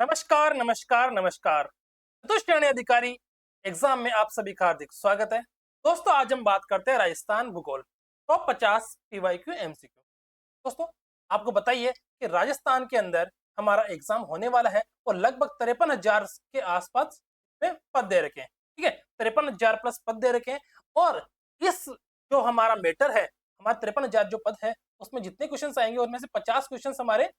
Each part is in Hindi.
नमस्कार, नमस्कार, नमस्कार। चतुश्रेणी अधिकारी एग्जाम में आप सभी का हार्दिक स्वागत है। दोस्तों, आज हम बात करते हैं राजस्थान भूगोल टॉप 50 पीवाईक्यू एमसीक्यू। दोस्तों, आपको बताइए कि राजस्थान के अंदर हमारा एग्जाम होने वाला है और लगभग 53,000 के आसपास में पद दे रखे हैं। ठीक है, 53,000 प्लस पद दे रखे हैं। और इस जो हमारा मैटर है, हमारा 53,000 जो पद है, उसमें जितने क्वेश्चन आएंगे उनमें से 50 क्वेश्चन हमारे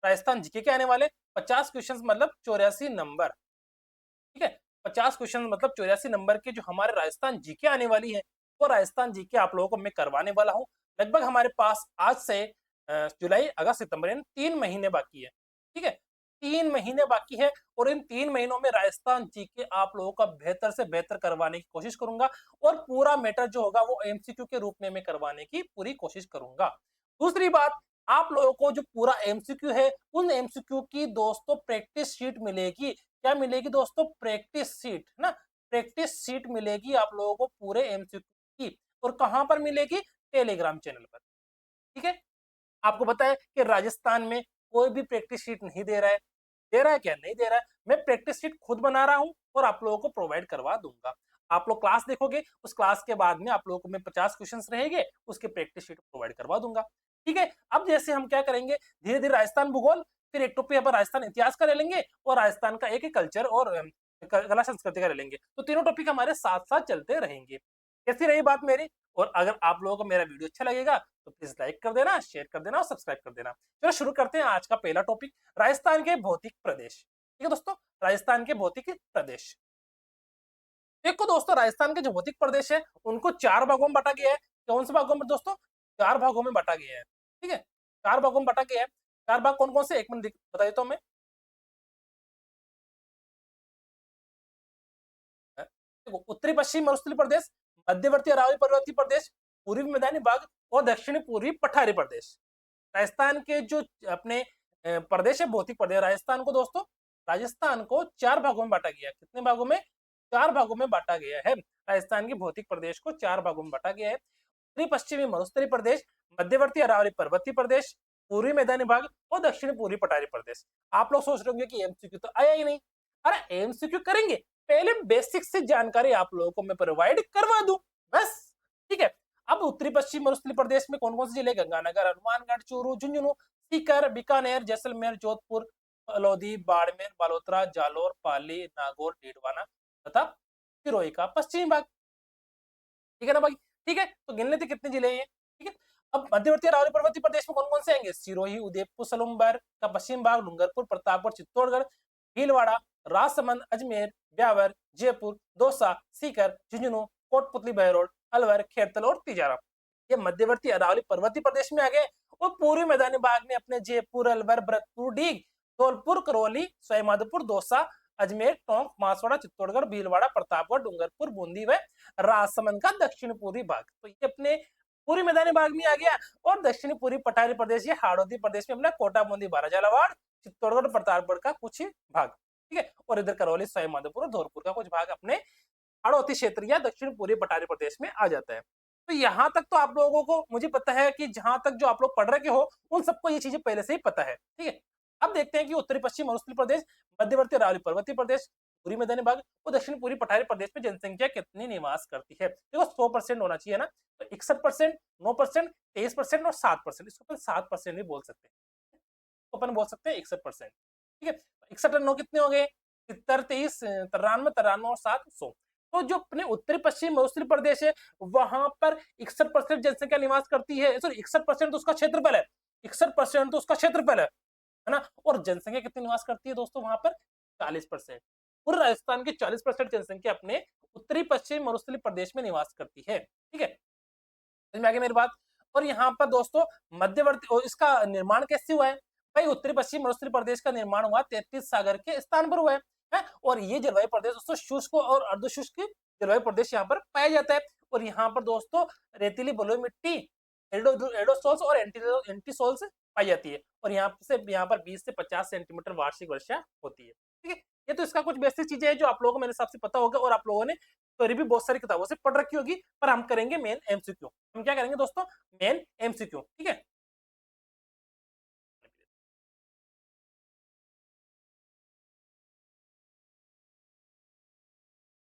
राजस्थान जीके के आने वाले। 50 क्वेश्चन मतलब 84 नंबर। ठीक है, 50 क्वेश्चन मतलब 84 नंबर के जो हमारे राजस्थान जीके आने वाली है, वो राजस्थान जीके आप लोगों को मैं करवाने वाला हूँ। लगभग हमारे पास आज से जुलाई, अगस्त, सितंबर, इन 3 महीने बाकी है। ठीक है, 3 महीने बाकी है और इन 3 महीनों में राजस्थान जीके आप लोगों का बेहतर से बेहतर करवाने की कोशिश करूंगा और पूरा मैटर जो होगा वो एमसीक्यू के रूप में मैं करवाने की पूरी कोशिश करूंगा। दूसरी बात, आप लोगों को जो पूरा एमसीक्यू है, उन एमसीक्यू की दोस्तों प्रैक्टिस शीट मिलेगी। क्या मिलेगी दोस्तों? प्रैक्टिस सीट ना, प्रैक्टिस सीट मिलेगी आप लोगों को पूरे एमसीक्यू की। और कहां पर मिलेगी? टेलीग्राम चैनल पर। ठीक है, आपको पता है कि राजस्थान में कोई भी प्रैक्टिस शीट नहीं दे रहा है। दे रहा है क्या? नहीं दे रहा है। मैं प्रैक्टिस शीट खुद बना रहा हूं और आप लोगों को प्रोवाइड करवा दूंगा। आप लोग क्लास देखोगे, उस क्लास के बाद में आप लोगों को मैं 50 क्वेश्चन रहेंगे, उसके प्रैक्टिस शीट प्रोवाइड करवा दूंगा। ठीक है, अब जैसे हम क्या करेंगे, धीरे धीरे राजस्थान भूगोल, फिर एक टॉपिक पर राजस्थान इतिहास का ले लेंगे और राजस्थान का एक कल्चर और कला संस्कृति का ले लेंगे। तो तीनों टॉपिक हमारे साथ साथ चलते रहेंगे। कैसी रही बात मेरी? और अगर आप लोगों को मेरा वीडियो अच्छा लगेगा तो प्लीज लाइक कर देना, शेयर कर देना और सब्सक्राइब कर देना। चलो शुरू करते हैं आज का पहला टॉपिक, राजस्थान के भौतिक प्रदेश। ठीक है दोस्तों, राजस्थान के भौतिक प्रदेश। देखो दोस्तों, राजस्थान के जो भौतिक प्रदेश है उनको 4 भागों में बांटा गया है। कौन से भागों में दोस्तों? 4 भागों में बांटा गया है। ठीक है, 4 भागों में बांटा गया है। 4 भाग कौन कौन से, एक मिनट बता देता हूँ मैं। देखो, उत्तरी पश्चिमी मरुस्थलीय प्रदेश, मध्यवर्ती अरावली पर्वतीय प्रदेश, पूर्वी मैदानी भाग और दक्षिणी पूर्वी पठारी प्रदेश। राजस्थान के जो अपने प्रदेश है, भौतिक प्रदेश, राजस्थान को दोस्तों, राजस्थान को 4 भागों में बांटा गया है। कितने भागों में? 4 भागों में बांटा गया है। राजस्थान के भौतिक प्रदेश को 4 भागों में बांटा गया है। उत्तरी पश्चिमी मरुस्थलीय प्रदेश, मध्यवर्ती अरावली पर्वतीय प्रदेश, पूर्वी मैदानी भाग और दक्षिणी पूर्वी पठारी प्रदेश। आप लोग सोच रहे होंगे कि एमसीक्यू तो आया ही नहीं। अरे एमसीक्यू करेंगे, पहले बेसिक से जानकारी आप लोगों को मैं प्रोवाइड करवा दूं, बस। ठीक है, अब उत्तरी पश्चिम मरुस्थलीय प्रदेश में कौन कौन से जिले? गंगानगर, हनुमानगढ़, चूरू, झुंझुनू, सीकर, बीकानेर, जैसलमेर, जोधपुर, लोधी, बाड़मेर, बालोतरा, जालोर, पाली, नागौर, डीडवाना तथा सिरोही का पश्चिमी भाग। ठीक है ना भाई? ठीक है, तो गिन लेते कितने जिले हैं। ठीक है, अब मध्यवर्ती अरावली पर्वतीय प्रदेश में कौन कौन से आएंगे? सिरोही, उदयपुर, सलूम्बर का पश्चिम भाग, डूंगरपुर, प्रतापगढ़, चित्तौड़गढ़, भीलवाड़ा, राजसमंद, अजमेर, ब्यावर, जयपुर, दौसा, सीकर, झुंझुनू, कोटपुतली, बहरोड, अलवर, खेरतल और तिजारा। ये मध्यवर्ती अरावली पर्वतीय प्रदेश में आ गए। और पूर्वी मैदानी भाग में अपने जयपुर, अलवर, भरतपुर, डीग, धौलपुर, करौली, सवाईमाधोपुर, दौसा, अजमेर, टोंक, बांसवाड़ा, चित्तौड़गढ़, भीलवाड़ा, प्रतापगढ़, डूंगरपुर, बूंदी व राजसमंद का दक्षिण पूर्वी भाग। तो ये अपने पूर्वी मैदानी भाग में आ गया। और दक्षिणी पूर्वी पठारी प्रदेश, ये हाड़ौती प्रदेश में अपना कोटा, बूंदी, बारा, झालावाड़, चित्तौड़गढ़, प्रतापगढ़ का कुछ भाग। ठीक है, और इधर करौली, सवाईमाधोपुर और धौलपुर का कुछ भाग अपने हाड़ौती क्षेत्र या दक्षिण पूर्वी पठारी प्रदेश में आ जाता है। तो यहाँ तक तो आप लोगों को मुझे पता है कि जहां तक जो आप लोग पढ़ रहे हो उन सबको ये चीजें पहले से ही पता है। ठीक है, अब देखते हैं कि उत्तरी पश्चिम मरुस्थलीय प्रदेश, मध्यवर्ती अरावली पर्वतीय प्रदेश, पूर्वी मैदानी भाग और दक्षिण पूर्वी पठारी प्रदेश में जनसंख्या कितनी निवास करती है। देखो 100% होना चाहिए ना, तो 61%, 9%, 23% और 7%। इसको अपन 7% भी बोल सकते हैं, तो अपन बोल सकते हैं 61%। ठीक है, 61 और 9 कितने हो गए? 73, 23, 93, 93 और 7, 100। तो जो अपने उत्तरी पश्चिम मरुस्थलीय प्रदेश है, वहां पर 61% जनसंख्या निवास करती है। सॉरी, 61% तो उसका क्षेत्रफल है। 61% तो उसका क्षेत्रफल है ना। और जनसंख्या कितनी निवास करती है दोस्तों वहां पर? 40%। पूरे राजस्थान की 40% जनसंख्या अपने उत्तरी पश्चिम मरुस्थलीय प्रदेश में निवास करती है। ठीक है, समझ में आ गई मेरी बात? और यहाँ पर दोस्तों मध्यवर्ती, और इसका निर्माण कैसे हुआ है भाई? उत्तरी पश्चिम मरुस्थलीय प्रदेश का निर्माण हुआ 33 सागर के स्थान पर हुआ है। और ये जलवायु प्रदेश दोस्तों शुष्क और अर्धशुष्क जलवायु प्रदेश यहाँ पर पाया जाता है। और यहाँ पर दोस्तों रेतीली बलुई मिट्टी, एडोसोल्स और एंटीसोल्स पाई जाती है। और यहाँ पर 20 से 50 सेंटीमीटर वार्षिक वर्षा होती है। ठीक है, ये तो इसका कुछ बेसिक चीजें हैं जो आप लोगों को मेरे हिसाब से पता होगा और आप लोगों ने तो भी बहुत सारी किताबों से पढ़ रखी होगी। पर हम करेंगे मेन एमसीक्यू। हम क्या करेंगे दोस्तों? Main MCQ. ठीक है,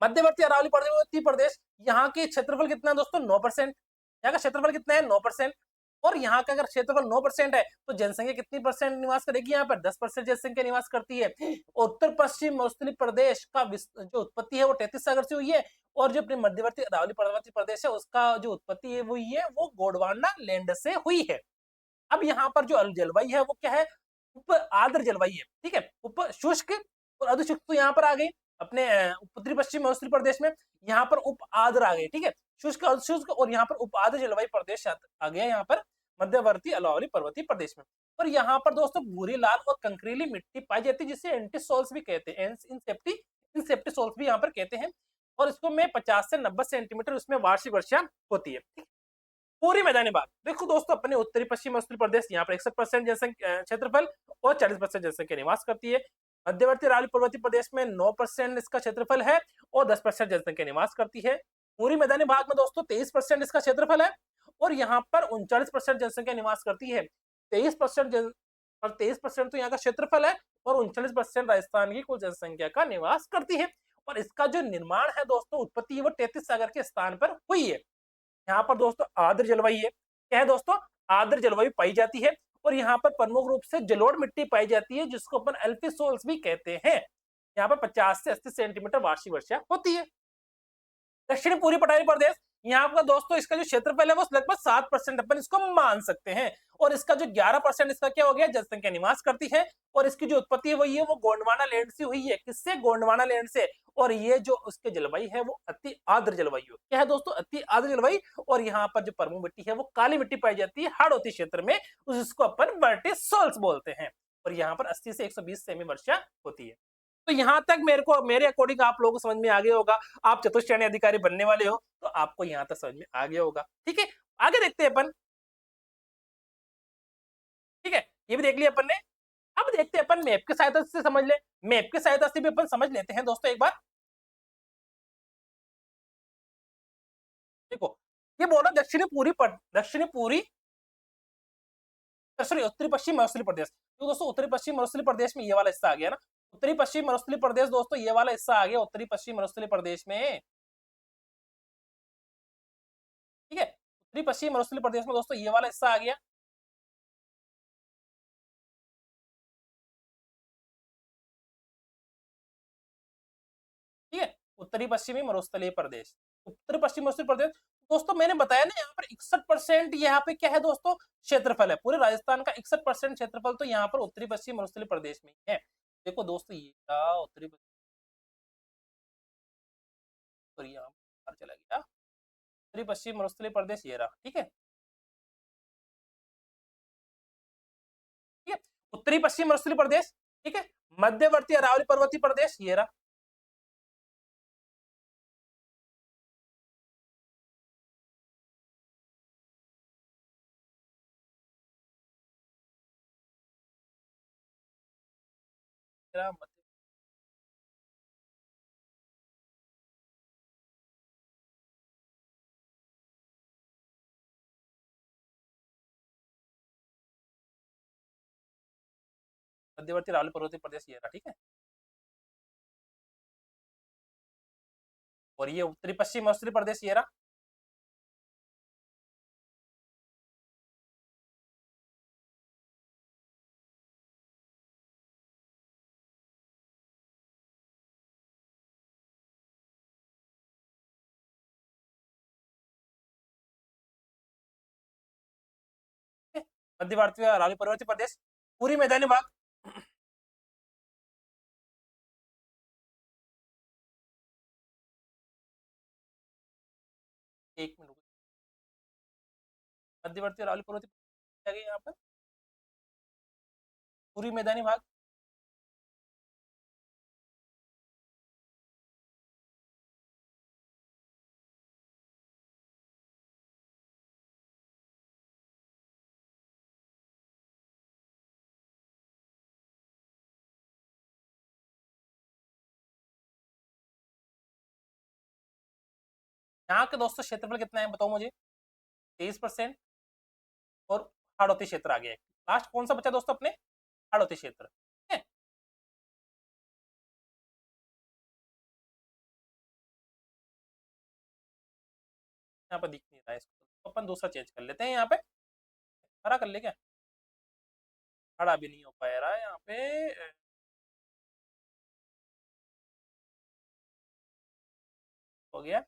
मध्यवर्ती अरावली पर्वतीय प्रदेश, यहाँ के क्षेत्रफल कितना है दोस्तों 9%। यहाँ का क्षेत्रफल कितना है 9%। और यहाँ का अगर क्षेत्रफल 9% है तो जनसंख्या कितनी परसेंट निवास करेगी, यहाँ पर 10% जनसंख्या निवास करती है। उत्तर पश्चिम मरुस्थलीय प्रदेश का जो उत्पत्ति है वो 33 सागर से हुई है, और जो अपने मध्यवर्ती अरावली पर्वतीय प्रदेश है उसका जो उत्पत्ति है वो हुई है वो गोंडवाना लैंड से हुई है। अब यहाँ पर जो जलवायु है वो क्या है, उप आर्द्र जलवायु है, ठीक है। उप शुष्क और अर्ध शुष्क तो यहाँ पर आ गई अपने उत्तरी पश्चिम मरुस्थलीय प्रदेश में, यहाँ पर उप आर्द्र आ गई, ठीक है। शुष्क अर्ध शुष्क और यहाँ पर उप आर्द्र जलवायु प्रदेश आ गया यहाँ पर मध्यवर्ती अरावली पर्वतीय प्रदेश में। और यहाँ पर दोस्तों भूरी लाल और कंकरीली मिट्टी पाई जाती है जिसे एंटीसोल्स भी कहते हैं, इंसेप्टी सोल्स भी यहाँ पर कहते हैं। और इसको में 50 से 90 सेंटीमीटर उसमें वार्षिक वर्षा होती है, ठीक है। पूरी मैदानी भाग देखो दोस्तों, अपने उत्तरी पश्चिम मरुस्थलीय प्रदेश यहाँ पर 61% जनसंख्या क्षेत्रफल और 40% जनसंख्या निवास करती है। मध्यवर्ती अरावली पर्वतीय प्रदेश में 9% इसका क्षेत्रफल है और 10% जनसंख्या निवास करती है। पूरी मैदानी भाग में दोस्तों 23% इसका क्षेत्रफल है और यहाँ पर 39% जनसंख्या निवास करती है। 23% तो यहाँ का क्षेत्रफल है और 39% राजस्थान की कुल जनसंख्या का निवास करती है। और इसका जो निर्माण है दोस्तों, उत्पत्ति वो 33 सागर के स्थान पर हुई है। यहाँ पर दोस्तों आर्द्र जलवायु है, क्या है दोस्तों, आर्द्र जलवायु पाई जाती है। और यहाँ पर प्रमुख रूप से जलोढ़ मिट्टी पाई जाती है जिसको अपन एल्फी भी कहते हैं। यहाँ पर 50 से 80 सेंटीमीटर वार्षिक वर्षा होती है। दक्षिणी पूर्वी पठारी प्रदेश, यहाँ पर दोस्तों इसका जो क्षेत्रफल है वो लगभग 7% अपन इसको मान सकते हैं। और इसका जो 11% इसका क्या हो गया, जनसंख्या निवास करती है। और इसकी जो उत्पत्ति हुई है वो गोंडवाना लैंड से हुई है। किससे, गोंडवाना लैंड से। और ये जो उसके जलवायु है वो अति आर्द्र जलवायु, क्या है दोस्तों, अति आर्द्र जलवायु। और यहाँ पर जो प्रमुख मिट्टी है वो काली मिट्टी पाई जाती है हाड़ौती क्षेत्र में, जिसको अपन वर्टिसोल्स बोलते हैं। और यहाँ पर 80 से 120 सेमी वर्षा होती है। तो यहाँ तक मेरे अकॉर्डिंग आप लोगों को समझ में आ गया होगा। आप चतुश्रेणी अधिकारी बनने वाले हो तो आपको यहाँ तक समझ में आ गया होगा, ठीक है। आगे देखते हैं अपन, ठीक है, ये भी देख लिया अपन ने। अब देखते हैं अपन मैप की सहायता से समझ ले, मैप की सहायता से भी अपन समझ लेते हैं दोस्तों एक बार। देखो ये बोला दक्षिणी पूरी सॉरी उत्तरी पश्चिम मरुस्थलीय प्रदेश। तो दोस्तों उत्तरी पश्चिम मरुस्थलीय प्रदेश में ये वाला हिस्सा आ गया ना, उत्तरी पश्चिम मरुस्थलीय प्रदेश दोस्तों ये वाला हिस्सा आ गया उत्तरी पश्चिम मरुस्थलीय प्रदेश में, ठीक है। उत्तरी पश्चिम मरुस्थलीय प्रदेश में दोस्तों ये वाला हिस्सा आ गया। ठीक है, उत्तरी पश्चिमी मरुस्थलीय प्रदेश, उत्तरी पश्चिम मरुस्थलीय प्रदेश। दोस्तों मैंने बताया ना यहाँ पर 61% यहाँ पे क्या है दोस्तों, क्षेत्रफल है। पूरे राजस्थान का 61% क्षेत्रफल तो यहाँ पर उत्तरी पश्चिम मरुस्थलीय प्रदेश में है। देखो दोस्तों ये रहा उत्तरी और यहाँ पर चला गया उत्तरी पश्चिम मरुस्थलीय प्रदेश, ये रहा, ठीक है। ठीक है, उत्तरी पश्चिम मरुस्थलीय प्रदेश, ठीक है। मध्यवर्ती अरावली पर्वतीय प्रदेश, ये रहा। मध्यवर्ती अरावली पर्वतीय प्रदेश, ये रहा, ठीक है। और ये उत्तरी पश्चिम मरुस्थलीय प्रदेश, ये रहा। मध्य भारतीय अरावली पर्वतीय प्रदेश, पूरी मैदानी भाग। एक मिनट, मध्यवर्ती अरावली पर्वतीय यहाँ पर पूरी मैदानी भाग। यहाँ के दोस्तों क्षेत्रफल कितना है बताओ मुझे, 23%। और हाड़ौती क्षेत्र आ गया है। लास्ट कौन सा बचा दोस्तों अपने, हाड़ौती क्षेत्र, ठीक है। यहाँ पर दिख नहीं रहा है इसको, तो अपन दूसरा चेंज कर लेते हैं। यहाँ पे हरा कर ले क्या, हरा भी नहीं हो पा रहा है यहाँ पे। हो गया।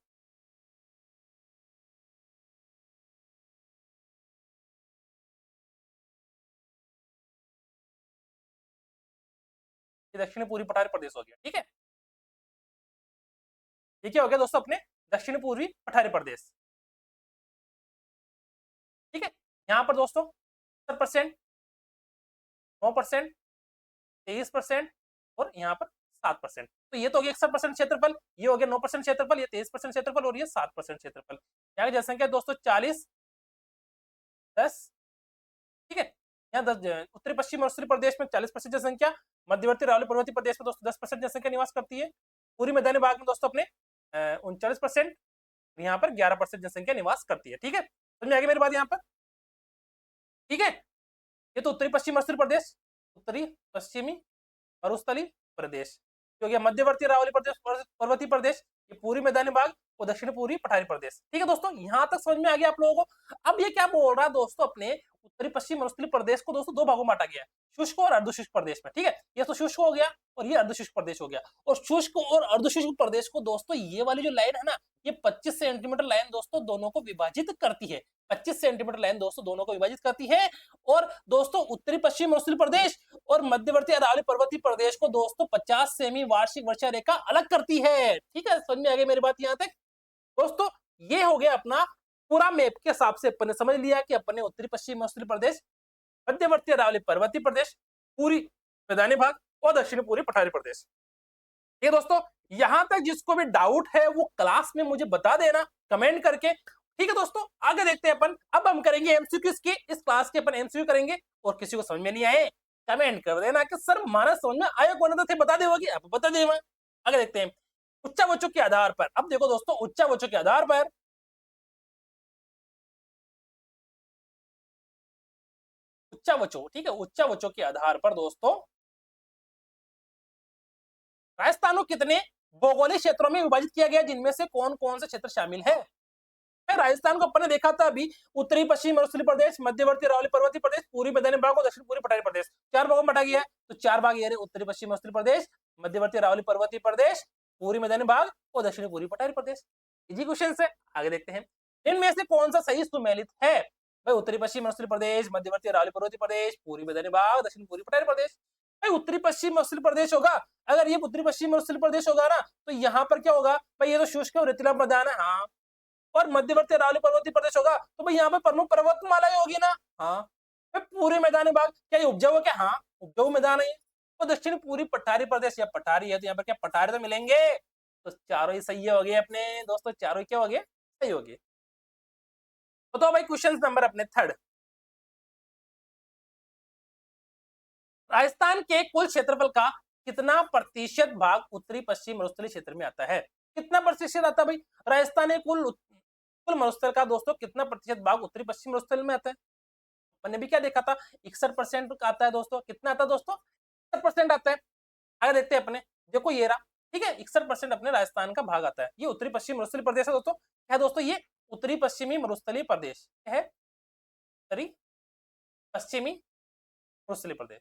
ये दक्षिणी पूर्वी पठारी प्रदेश हो गया, ठीक है। ये क्या हो गया दोस्तों, अपने दक्षिण पूर्वी पठारी प्रदेश, ठीक है। यहाँ पर दोस्तों 70%, 9%, 23% और यहाँ पर 7%। तो ये तो हो गया 61% क्षेत्रफल, ये हो गया 9% क्षेत्रफल, ये 23% क्षेत्रफल और ये 7% क्षेत्रफल। यहाँ की जनसंख्या दोस्तों 40, 10, ठीक है। यहाँ 10 उत्तरी पश्चिम और उत्तरी प्रदेश में 40% जनसंख्या, मध्यवर्ती अरावली पर्वतीय प्रदेश में दोस्तों 10% जनसंख्या निवास करती है, पूरी मैदानी भाग में दोस्तों अपने 39%, यहाँ पर 11% जनसंख्या निवास करती है, ठीक है। समझ में आ गई मेरी बात यहाँ पर, ठीक है। ये तो उत्तरी पश्चिम उत्तरी प्रदेश, उत्तरी पश्चिमी मरुस्थली प्रदेश, जो गया मध्यवर्ती अरावली प्रदेश, पर्वतीय प्रदेश, ये पूरी मैदानी भाग और दक्षिण पूर्वी पठारी प्रदेश, ठीक है दोस्तों। यहां तक समझ में आ गया आप लोगों को। अब ये क्या बोल रहा है दोस्तों, अपने उत्तरी पश्चिम मरुस्थली प्रदेश को दोस्तों दो भागों में बांटा गया है, शुष्क और अर्धशुष्क प्रदेश में, ठीक है। ये तो शुष्क हो गया और ये अर्धशुष्क प्रदेश हो गया। और शुष्क और अर्धशुष्क प्रदेश को दोस्तों ये वाली जो लाइन है ना, ये 25 सेंटीमीटर लाइन दोस्तों दोनों को विभाजित करती है, 25 सेंटीमीटर लाइन दोस्तों दोनों को विभाजित करती है। और दोस्तों उत्तरी पश्चिम मरुस्थली प्रदेश और मध्यवर्ती अरावली पर्वतीय प्रदेश को दोस्तों 50 सेमी वार्षिक वर्षा रेखा अलग करती है, ठीक है। समझ में आ गई मेरी बात यहाँ तक दोस्तों। ये हो गया अपना पूरा मैप के हिसाब से अपन ने समझ लिया कि अपन ने उत्तरी पश्चिम मरुस्थली प्रदेश, मध्यवर्ती अरावली पर्वतीय प्रदेश, पूरी मैदानी भाग और दक्षिणी पूर्वी पठारी प्रदेश। ये दोस्तों यहां तक जिसको भी डाउट है वो क्लास में मुझे बता देना कमेंट करके, ठीक है दोस्तों। आगे देखते हैं अपन, अब हम करेंगे एमसीक्यू की, इस क्लास के अपन एमसीक्यू करेंगे। और किसी को समझ में नहीं आए कमेंट कर देना कि सर माना समझ में आया कौन थे, बता देगी आप बता दे। आगे देखते हैं उच्चावचों के आधार पर। अब देखो दोस्तों उच्चावचों के आधार पर, उच्चावचों, ठीक है, उच्चावचों के आधार पर दोस्तों राजस्थान को कितने भौगोलिक क्षेत्रों में विभाजित किया गया, जिनमें से कौन कौन से क्षेत्र शामिल है। राजस्थान को अपन ने देखा था अभी, उत्तरी पश्चिम मरुस्थलीय प्रदेश, मध्यवर्ती अरावली पर्वतीय प्रदेश, पूर्वी मैदानी भाग और दक्षिण पूर्वी पठारी प्रदेश, 4 भागों में बांटा गया है। तो 4 भाग ये उत्तरी पश्चिम मरुस्थलीय प्रदेश, मध्यवर्ती अरावली पर्वतीय प्रदेश, पूर्वी मैदानी भाग और दक्षिण पूर्वी पठारी प्रदेश। इजी क्वेश्चन है। आगे देखते हैं इनमें से कौन सा सही सुमेलित है। भाई उत्तरी पश्चिम मरुस्थलीय प्रदेश, मध्यवर्ती अरावली पर्वतीय प्रदेश, पूर्वी मैदानी भाग, दक्षिण पूर्वी पठारी प्रदेश। भाई उत्तरी पश्चिम मरुस्थलीय प्रदेश होगा। अगर ये उत्तरी पश्चिम मरुस्थलीय प्रदेश होगा ना, तो यहाँ पर क्या होगा भाई, ये तो शुष्क और रेतीला मैदान है, हाँ। और मध्यवर्ती अरावली पर्वतीय प्रदेश होगा तो भाई यहाँ पे प्रमुख पर्वतमाला होगी ना, हाँ। पूरे मैदानी भाग क्या ये उपजाऊ है क्या, हाँ उपजाऊ मैदान है। तो दक्षिण पूर्वी पठारी प्रदेश या पठारी है, तो यहाँ पर क्या पठारी तो मिलेंगे। तो चारों ही सही हो गए अपने दोस्तों, चारों ही क्या हो गए, सही हो गए। तो भाई क्वेश्चन नंबर अपने थर्ड, राजस्थान के कुल क्षेत्रफल का कितना प्रतिशत भाग उत्तरी पश्चिम मरुस्थलीय क्षेत्र में आता है। कितना प्रतिशत आता है भाई, राजस्थान के कुल मरुस्थल का दोस्तों कितना प्रतिशत भाग उत्तरी पश्चिम मरुस्थल में आता है। मैंने भी क्या देखा था 61% आता है दोस्तों। कितना आता है दोस्तों, 61% आता है। आगे देखते हैं अपने, देखो ये रहा, ठीक है, 61% अपने राजस्थान का भाग आता है। ये उत्तरी पश्चिम मरुस्थलीय प्रदेश है दोस्तों, क्या है दोस्तों, ये उत्तरी पश्चिमी मरुस्थलीय प्रदेश है, उत्तरी पश्चिमी मरुस्थलीय प्रदेश।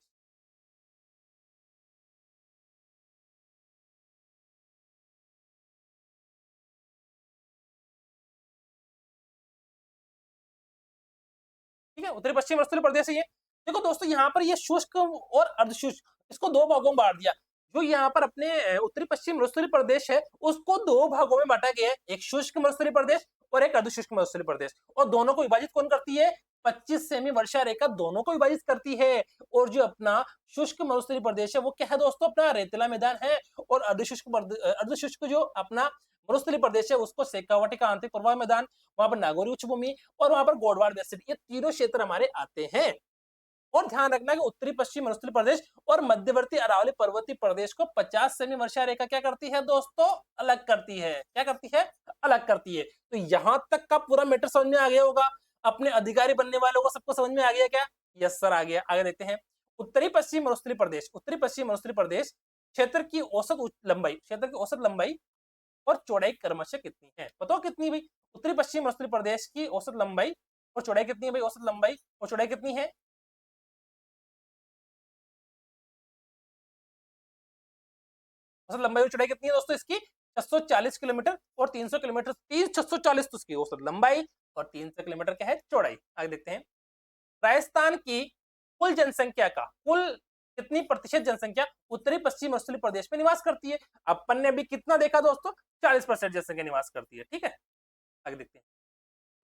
ठीक है, उत्तरी पश्चिम मरुस्थलीय प्रदेश है ये। देखो दोस्तों यहाँ पर ये शुष्क और अर्धशुष्क, इसको दो भागों में बांट दिया। जो यहाँ पर अपने उत्तरी पश्चिम मरुस्थलीय प्रदेश है उसको दो भागों में बांटा गया है, एक शुष्क मरुस्थलीय प्रदेश और एक अर्धशुष्क मरुस्थलीय प्रदेश। और दोनों को विभाजित कौन करती है, 25 सेमी वर्षा रेखा दोनों को विभाजित करती है। और जो अपना शुष्क मरुस्थलीय प्रदेश है वो क्या है दोस्तों, अपना रेतीला मैदान है। और अर्धशुष्क जो अपना मरुस्थलीय प्रदेश है उसको शेखावाटी का आंतरिक प्रवाह मैदान, वहां पर नागौरी उच्च भूमि और वहां पर गोडवाड़ बेसिन, ये तीनों क्षेत्र हमारे आते हैं। और ध्यान रखना कि उत्तरी पश्चिम मरुस्थलीय प्रदेश और मध्यवर्ती अरावली पर्वतीय प्रदेश को 50 सेमी वर्षा रेखा क्या करती है दोस्तों, अलग करती है। क्या करती है, अलग करती है। तो यहां तक का पूरा मैटर समझ में आ गया होगा। अपने अधिकारी बनने वालों को सबको समझ में आ गया क्या, यस सर आ गया। आगे देखते हैं उत्तरी पश्चिम मरुस्थलीय प्रदेश, उत्तरी पश्चिम मरुस्थलीय प्रदेश क्षेत्र की औसत लंबाई, क्षेत्र की औसत लंबाई और चौड़ाई क्रमशः कितनी है? बताओ कितनी भाई? उत्तरी पश्चिम मरुस्थलीय प्रदेश की औसत लंबाई और चौड़ाई कितनी है भाई? औसत लंबाई और चौड़ाई कितनी है? औसत लंबाई और चौड़ाई कितनी है दोस्तों इसकी? 640 किलोमीटर और 300 किलोमीटर, 640 तो उसकी औसत लंबाई और 300 किलोमीटर क्या है? चौड़ाई। आगे देखते हैं, राजस्थान की कुल जनसंख्या का कुल कितनी प्रतिशत जनसंख्या उत्तरी पश्चिम मरुस्थलीय प्रदेश में निवास करती है? अपन ने अभी कितना देखा दोस्तों? 40% जनसंख्या निवास करती है। ठीक है, आगे देखते हैं,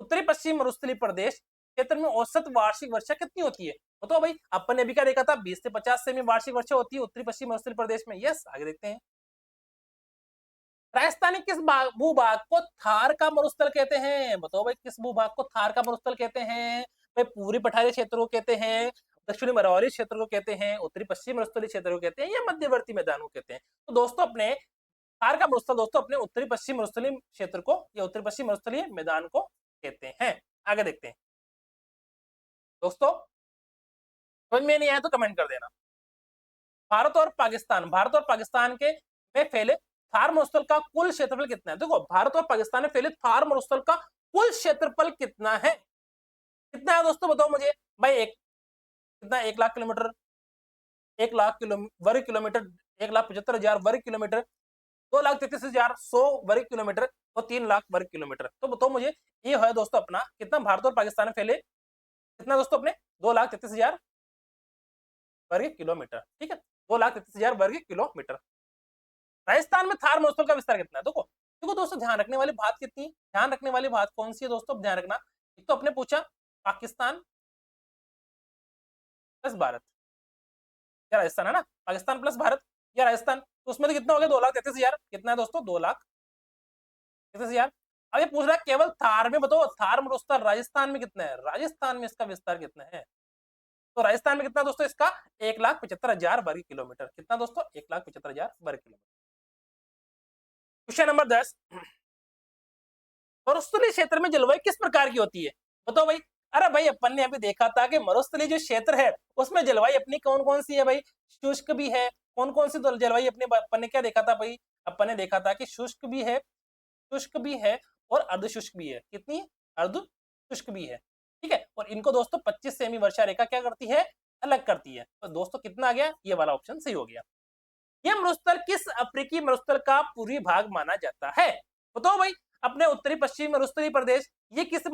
उत्तरी पश्चिम मरुस्थलीय प्रदेश क्षेत्र में औसत वार्षिक वर्षा कितनी होती है? तो भाई अपन ने अभी क्या देखा था? 20 से 50 सेमी वार्षिक वर्षा होती है उत्तरी पश्चिम मरुस्थलीय प्रदेश में। यस, आगे देखते हैं, राजस्थान के किस भूभाग को थार का मरुस्थल कहते हैं? बताओ भाई, किस भूभाग को थार का मरुस्थल कहते हैं? भाई पूर्वी पठारी क्षेत्र को कहते हैं, दक्षिणी मरवारी क्षेत्र को कहते हैं, उत्तरी पश्चिम मरुस्थलीय क्षेत्र को कहते हैं, या मध्यवर्ती मैदान को कहते हैं? तो दोस्तों अपने थार का मरुस्थल दोस्तों अपने उत्तरी पश्चिम मरुस्थलीय क्षेत्र को या उत्तरी पश्चिम मरुस्थलीय मैदान को कहते हैं। आगे देखते हैं दोस्तों, समझ में नहीं आया तो कमेंट कर देना। भारत और पाकिस्तान के में फैले थार मरुस्थल का कुल क्षेत्रफल कितना है? देखो, भारत और पाकिस्तान में फैले थार मरुस्थल का कुल क्षेत्रफल कितना है? कितना है दोस्तों, बताओ मुझे भाई। कितना? 1 लाख किलोमीटर, 1 लाख वर्ग किलोमीटर, 1,75,000 वर्ग किलोमीटर, 2,33,100 वर्ग किलोमीटर और 3 लाख वर्ग किलोमीटर। तो बताओ मुझे, ये है दोस्तों अपना कितना भारत और पाकिस्तान में फैले, कितना दोस्तों अपने? 2,33,000 वर्ग किलोमीटर। ठीक है, 2,33,000 वर्ग किलोमीटर। राजस्थान में थार मरुस्थल का विस्तार कितना है? देखो देखो दोस्तों, ध्यान रखने वाली बात कितनी, ध्यान रखने वाली बात कौन सी है दोस्तों? ध्यान रखना, एक तो अपने पूछा पाकिस्तान प्लस भारत या राजस्थान, है ना? पाकिस्तान प्लस भारत या राजस्थान, तो उसमें तो कितना हो गया? 2,33,000। कितना है दोस्तों? 2,33,000। अब ये पूछ रहा है केवल थार में, बताओ थार मरुस्थल राजस्थान में कितना है? राजस्थान में इसका विस्तार कितना है? तो राजस्थान में कितना दोस्तों इसका? 1,75,000 वर्ग किलोमीटर। कितना दोस्तों? 1,75,000 वर्ग किलोमीटर। क्वेश्चन नंबर 10, मरुस्थलीय क्षेत्र में जलवायु किस प्रकार की होती है? बताओ भाई। अरे भाई, अपन ने अभी देखा था कि मरुस्थलीय जो क्षेत्र है उसमें जलवायु अपनी कौन कौन सी है भाई? शुष्क भी है। कौन कौन सी जलवायु अपने अपन ने क्या देखा था भाई? अपन ने देखा था कि शुष्क भी है, शुष्क भी है और अर्ध शुष्क भी है। कितनी? अर्ध शुष्क भी है। ठीक है, और इनको दोस्तों 25 सेमी वर्षा रेखा क्या करती है? अलग करती है। तो दोस्तों कितना आ गया? ये वाला ऑप्शन सही हो गया। यह मरुस्थल किस अफ्रीकी मरुस्थल का पूर्वी भाग माना जाता है? बताओ भाई, अपने उत्तरी पश्चिमी मरुस्थलीय प्रदेश ये किस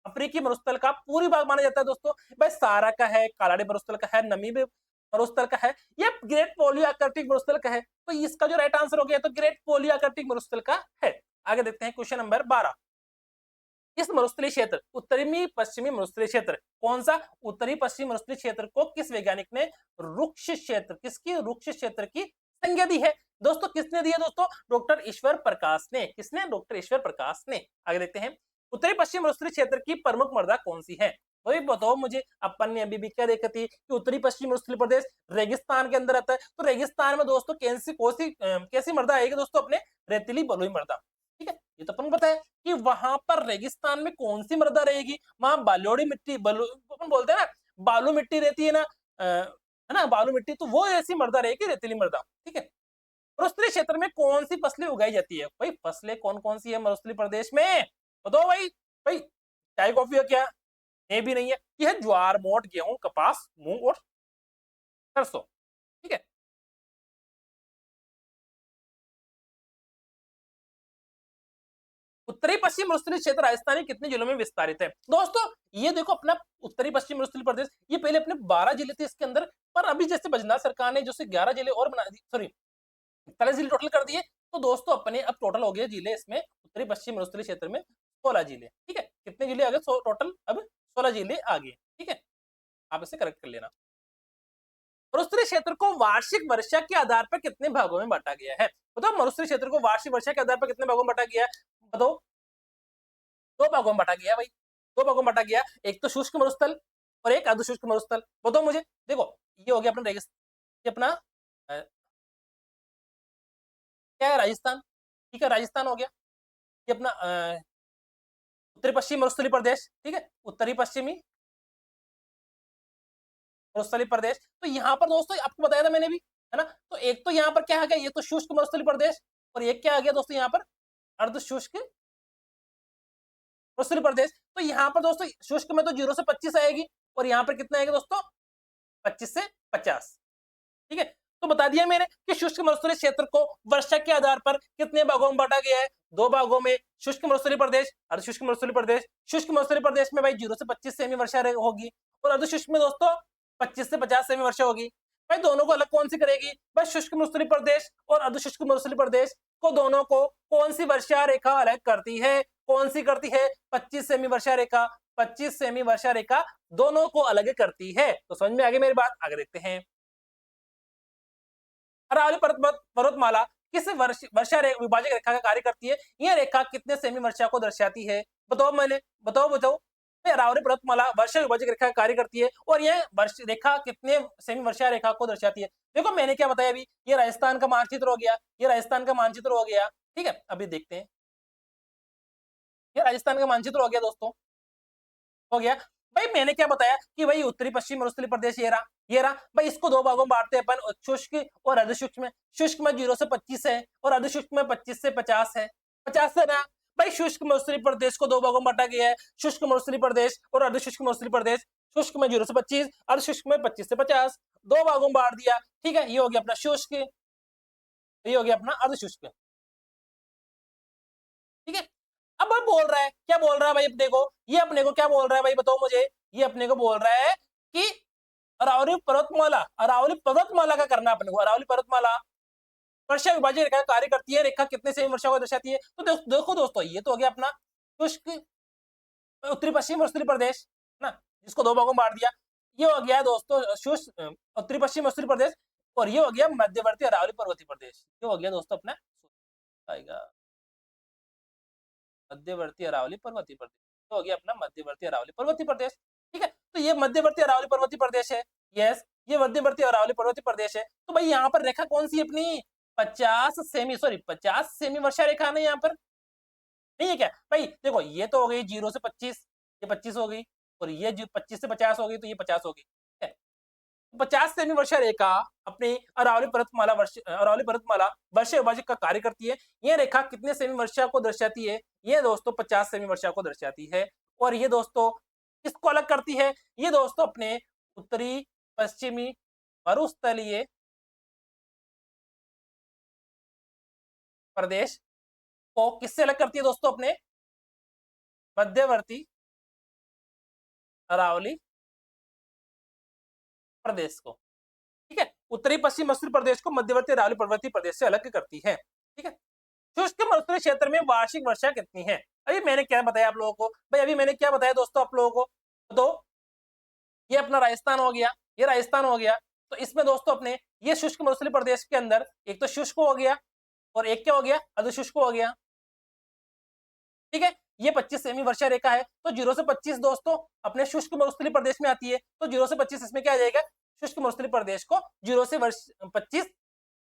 अफ्रीकी मरुस्थल का पूर्वी भाग माना जाता है दोस्तों? भाई सारा का है, कालाड़ी मरुस्थल का है, नमीब मरुस्थल का है, या ग्रेट पोलियो आर्कटिक मरुस्थल का है? तो इसका जो राइट आंसर हो गया तो ग्रेट पोलियो आर्कटिक मरुस्थल का है। आगे देखते हैं क्वेश्चन नंबर 12, इस मरुस्थलीय क्षेत्र उत्तरी पश्चिमी मरुस्थलीय क्षेत्र कौन सा? उत्तरी पश्चिमी मरुस्थलीय क्षेत्र को किस वैज्ञानिक ने रुक्ष क्षेत्र, किसकी? रुक्ष क्षेत्र की संज्ञा दी है दोस्तों। किसने दी है दोस्तों? डॉक्टर ईश्वर प्रकाश ने। किसने? डॉक्टर ईश्वर प्रकाश ने। आगे देखते हैं, उत्तरी पश्चिम मरुस्थलीय क्षेत्र की प्रमुख मृदा कौन सी है? वही बताओ मुझे। अपन ने अभी भी क्या देखी थी कि उत्तरी पश्चिम मरुस्थलीय प्रदेश रेगिस्तान के अंदर आता है, तो रेगिस्तान में दोस्तों कैसी मृदा आएगी दोस्तों? अपने रेतीली बलुई मृदा। ठीक है, ये तो अपन को पता है कि वहां पर रेगिस्तान में कौन सी मृदा रहेगी? वहां बालोड़ी मिट्टी, अपन बोलते हैं ना, बालू मिट्टी रहती है ना, है ना, बालू मिट्टी, तो वो ऐसी मृदा रहेगी, रेतीली मृदा। ठीक है, मरुस्थलीय क्षेत्र में कौन सी फसलें उगाई जाती है? भाई फसलें कौन कौन सी है मरुस्थलीय प्रदेश में? बताओ भाई। भाई चाय कॉफी है क्या? ये भी नहीं है। यह है ज्वार, मोट, गेहूं, कपास, मूंग और सरसों। ठीक है, उत्तरी पश्चिम मरुस्थलीय क्षेत्र राजस्थान के कितने जिलों में विस्तारित है? दोस्तों ये देखो, अपना उत्तरी पश्चिम मरुस्थलीय प्रदेश ये पहले अपने 12 जिले थे इसके अंदर, पर अभी जैसे बजनाथ सरकार ने जैसे 11 जिले और बना दी, सॉरी 41 जिले टोटल कर दिए। तो दोस्तों अपने अब टोटल हो गए जिले इसमें उत्तरी पश्चिम मरुस्थलीय क्षेत्र में 16 जिले। ठीक है, कितने जिले आ गए? टोटल अब 16 जिले आ गए। ठीक है, आप इसे करेक्ट कर लेना। मरुस्थलीय क्षेत्र को वार्षिक वर्षा के आधार पर कितने भागों में बांटा गया है? बताओ, मरुस्थलीय क्षेत्र को वार्षिक वर्षा के आधार पर कितने भागों में बांटा गया है? बताओ। 2 भागों में बांटा गया भाई, 2 भागों में बांटा गया। एक तो शुष्क मरुस्थल और एक अर्ध शुष्क मरुस्थल। बताओ मुझे। देखो, ये हो गया अपना रेगिस्तान, ये अपना क्या है? राजस्थान। ठीक है, राजस्थान हो गया। ये अपना उत्तरी पश्चिमी मरुस्थलीय प्रदेश। ठीक है, उत्तरी पश्चिमी मरुस्थलीय प्रदेश। तो यहाँ पर दोस्तों आपको बताया था मैंने भी, है ना? तो एक तो यहाँ पर क्या है, ये तो शुष्क मरुस्थलीय प्रदेश और ये क्या आ गया दोस्तों यहाँ पर अर्ध शुष्क मरुस्थलीय प्रदेश। तो यहाँ पर दोस्तों शुष्क में तो 0 से 25 आएगी और यहाँ पर कितना आएगा दोस्तों 25 से 50। ठीक है, तो बता दिया मैंने कि शुष्क मरुस्थलीय क्षेत्र को वर्षा के आधार पर कितने भागों में बांटा गया है, 2 भागों में, शुष्क मरुस्थलीय प्रदेश, अर्धशुष्क मरुस्थलीय प्रदेश। शुष्क मरुस्थलीय प्रदेश में भाई 0 से 25 सेमी वर्षा होगी और अर्धशुष्क में दोस्तों 25 से 50 सेमी वर्षा होगी। भाई दोनों को अलग कौन सी करेगी, भाई शुष्क मरुस्थलीय प्रदेश और अर्धशुष्क मरुस्थलीय प्रदेश को दोनों को कौन सी वर्षा रेखा अलग करती है, कौन सी करती है, 25 सेमी वर्षा रेखा, 25 सेमी वर्षा रेखा दोनों को अलग करती है। तो समझ में आ गई मेरी बात, आगे देखते हैं। अरावली पर्वतमाला किस वर्षा विभाजक रेखा का कार्य करती है, यह रेखा कितने सेमी वर्षा को दर्शाती है, बताओ। अरावली पर्वतमाला वर्षा विभाजक रेखा का कार्य करती है और यह रेखा कितने सेमी वर्षा रेखा को दर्शाती है। देखो मैंने क्या बताया अभी, ये राजस्थान का मानचित्र हो गया, ये राजस्थान का मानचित्र हो गया। ठीक है, अभी देखते हैं, ये राजस्थान का मानचित्र हो गया दोस्तों, हो गया। भाई मैंने क्या बताया कि भाई उत्तरी पश्चिम मरुस्थलीय प्रदेश ये रहा भाई, इसको 2 भागों में बांटते हैं अपन, शुष्क और अर्धशुष्क में। शुष्क में 0 से 25 है और अर्धशुष्क में 25 से 50 है, 50 से ना भाई। शुष्क मरुस्थलीय प्रदेश को 2 भागों में बांटा गया है, शुष्क मरुस्थलीय प्रदेश और अर्धशुष्क मरुस्थलीय प्रदेश। शुष्क में 0 से 25, अर्धशुष्क में 25 से 50, 2 भागों में बांट दिया। ठीक है, ये हो गया अपना शुष्क, ये हो गया अपना अर्धशुष्क। ठीक है, अब वो बोल रहा है, क्या बोल रहा है भाई अपने को, ये अपने को क्या बोल रहा है भाई बताओ मुझे, ये अपने को बोल रहा है कि अरावली पर्वतमाला का करना अपने को। अरावली पर्वतमाला वर्षा विभाजक रेखा का कार्य करती है, रेखा कितने सेमी वर्षा को दर्शाती है। तो देखो दोस्तों, ये तो हो गया अपना शुष्क उत्तरी पश्चिम मरुस्थलीय प्रदेश ना, जिसको 2 भागों में बांट दिया। ये हो गया दोस्तों शुष्क उत्तरी पश्चिम मरुस्थलीय प्रदेश और ये हो गया मध्यवर्ती अरावली पर्वतीय प्रदेश। ये हो गया दोस्तों अपना आएगा मध्यवर्ती अरावली पर्वतीय प्रदेश, तो हो गया अपना मध्यवर्ती अरावली पर्वतीय प्रदेश। ठीक है, तो ये मध्यवर्ती अरावली पर्वतीय प्रदेश है, यस ये मध्यवर्ती अरावली पर्वतीय प्रदेश है। तो भाई यहाँ पर रेखा कौन सी अपनी 50 सेमी वर्षा रेखा नहीं यहाँ पर, नहीं है क्या भाई। देखो ये तो हो गई 0 से 25, ये 25 हो गई और ये 25 से 50 हो गई, तो ये 50 हो गई। 50 सेमी वर्षा रेखा अपनी अरावली पर्वतमाला वर्षा विभाजक का कार्य करती है। यह रेखा कितने सेमी वर्षा को दर्शाती है, ये दोस्तों 50 सेमी वर्षा को दर्शाती है। और ये दोस्तों किसको अलग करती है, ये दोस्तों अपने उत्तरी पश्चिमी मरुस्थलीय प्रदेश को किससे अलग करती है दोस्तों, अपने मध्यवर्ती अरावली प्रदेश को। ठीक है, उत्तरी पश्चिम मरुस्थलीय प्रदेश को मध्यवर्ती अरावली पर्वतीय प्रदेश से अलग करती है। ठीक है, शुष्क मरुस्थलीय क्षेत्र में वार्षिक वर्षा कितनी है, अभी मैंने क्या बताया आप लोगों को भाई, अभी मैंने क्या बताया दोस्तों आप लोगों को, तो ये अपना राजस्थान हो गया, ये राजस्थान हो गया। तो इसमें दोस्तों अपने ये शुष्क मरुस्थलीय प्रदेश के अंदर एक तो शुष्क हो गया और एक क्या हो गया, अर्धशुष्क हो गया। ठीक है, ये 25 सेमी वर्षा रेखा है, तो 0 से 25 दोस्तों अपने शुष्क मरुस्थलीय प्रदेश में आती है, तो 0 से 25 इसमें क्या आ जाएगा, शुष्क मरुस्थलीय प्रदेश को 0 से 25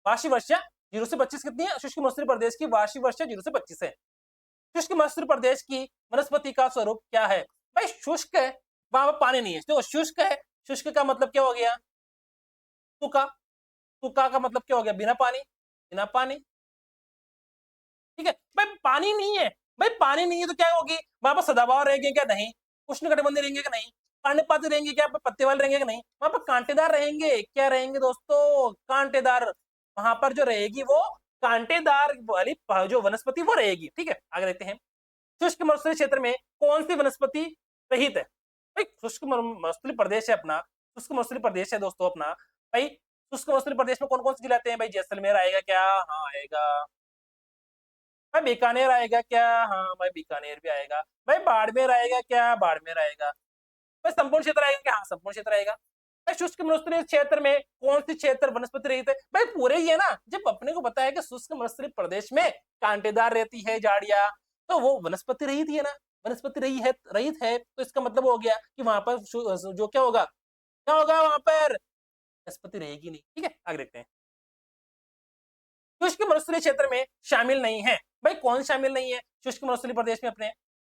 वार्षिक वर्षा 0 से 25 कितनी है, शुष्क मरुस्थलीय प्रदेश की वार्षिक वर्षा 0 से 25 है। शुष्क मरुस्थलीय प्रदेश की वनस्पति का स्वरूप क्या है, भाई शुष्क है, वहां पर पानी नहीं है, तो शुष्क है। शुष्क का मतलब क्या हो गया, सूखा, सूखा का मतलब क्या हो गया, बिना पानी, बिना पानी। ठीक है भाई, पानी नहीं है, भाई पानी नहीं है तो क्या होगी, वहां पर सदाबहार रहेंगे क्या, नहीं। उष्णकटिबंधीय रहेंगे क्या, नहीं। पर्णपाती रहेंगे क्या, पत्ते वाले रहेंगे क्या, नहीं। वहां पर कांटेदार रहेंगे, क्या रहेंगे दोस्तों, कांटेदार। वहां पर जो रहेगी वो कांटेदार वाली जो वनस्पति वो रहेगी। ठीक है, आगे देखते हैं। शुष्क मरुस्थलीय क्षेत्र में कौन सी वनस्पति रहित है, भाई शुष्क मरुस्थलीय प्रदेश है अपना, शुष्क मरुस्थलीय प्रदेश है दोस्तों अपना। भाई शुष्क मरुस्थलीय प्रदेश में कौन कौन से जिले आते हैं, भाई जैसलमेर आएगा क्या, हाँ आएगा। भाई बीकानेर आएगा क्या, हाँ भाई बीकानेर भी आएगा। भाई बाड़मेर आएगा क्या, बाड़मेर आएगा। भाई संपूर्ण क्षेत्र आएगा क्या, हाँ संपूर्ण क्षेत्र आएगा। भाई शुष्क मरुस्थलीय क्षेत्र में कौन सी क्षेत्र वनस्पति रहित है, भाई पूरे ही है ना। जब अपने को पता है कि शुष्क मरुस्थलीय प्रदेश में कांटेदार रहती है झाड़ियां, तो वो वनस्पति रहित ही है ना, वनस्पति रहित है, तो इसका मतलब हो गया कि वहां पर जो क्या होगा, क्या होगा वहां पर, वनस्पति रहेगी नहीं। ठीक है, आगे देखते हैं। शुष्क मरुस्थलीय क्षेत्र में शामिल नहीं है, भाई कौन शामिल नहीं है शुष्क मरुस्थलीय प्रदेश में अपने,